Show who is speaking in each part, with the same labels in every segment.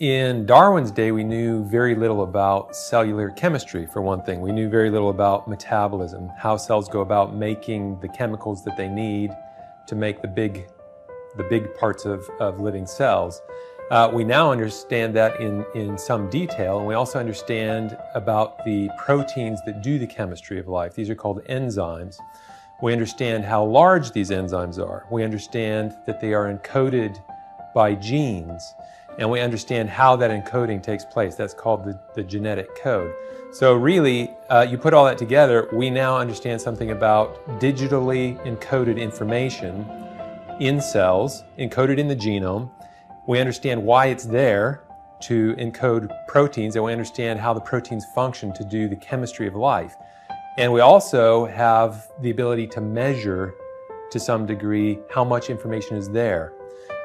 Speaker 1: In Darwin's day, we knew very little about cellular chemistry, for one thing. We knew very little about metabolism, how cells go about making the chemicals that they need to make the big parts of living cells. We now understand that in some detail, and we also understand about the proteins that do the chemistry of life. These are called enzymes. We understand how large these enzymes are. We understand that they are encoded by genes, and we understand how that encoding takes place. That's called the genetic code. So really, you put all that together, we now understand something about digitally encoded information in cells, encoded in the genome. We understand why it's there to encode proteins, and we understand how the proteins function to do the chemistry of life. And we also have the ability to measure, to some degree, how much information is there.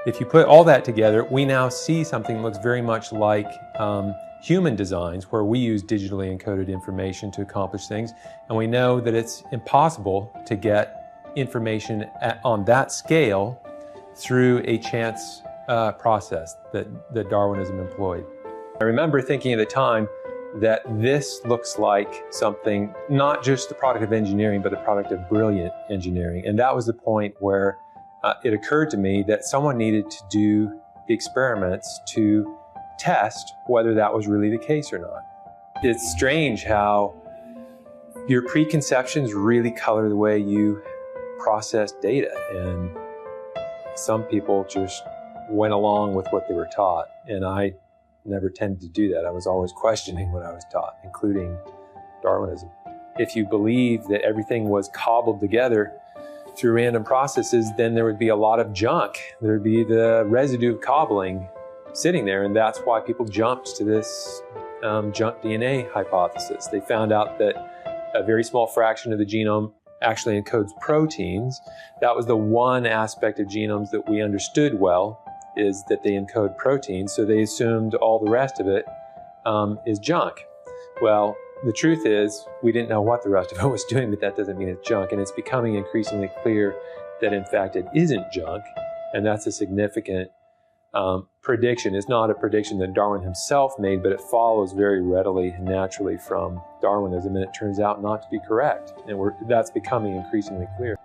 Speaker 1: If you put all that together, we now see something that looks very much like human designs, where we use digitally encoded information to accomplish things, and we know that it's impossible to get information on that scale through a chance process that Darwinism employed. I remember thinking at the time that this looks like something, not just the product of engineering, but the product of brilliant engineering. And that was the point where it occurred to me that someone needed to do the experiments to test whether that was really the case or not. It's strange how your preconceptions really color the way you process data, and some people just went along with what they were taught, and I never tended to do that. I was always questioning what I was taught, including Darwinism. If you believe that everything was cobbled together through random processes, then there would be a lot of junk. There would be the residue of cobbling sitting there, and that's why people jumped to this junk DNA hypothesis. They found out that a very small fraction of the genome actually encodes proteins. That was the one aspect of genomes that we understood well, is that they encode proteins, so they assumed all the rest of it is junk. Well, the truth is, we didn't know what the rest of it was doing, but that doesn't mean it's junk, and it's becoming increasingly clear that in fact it isn't junk, and that's a significant prediction. It's not a prediction that Darwin himself made, but it follows very readily and naturally from Darwinism, and it turns out not to be correct, and that's becoming increasingly clear.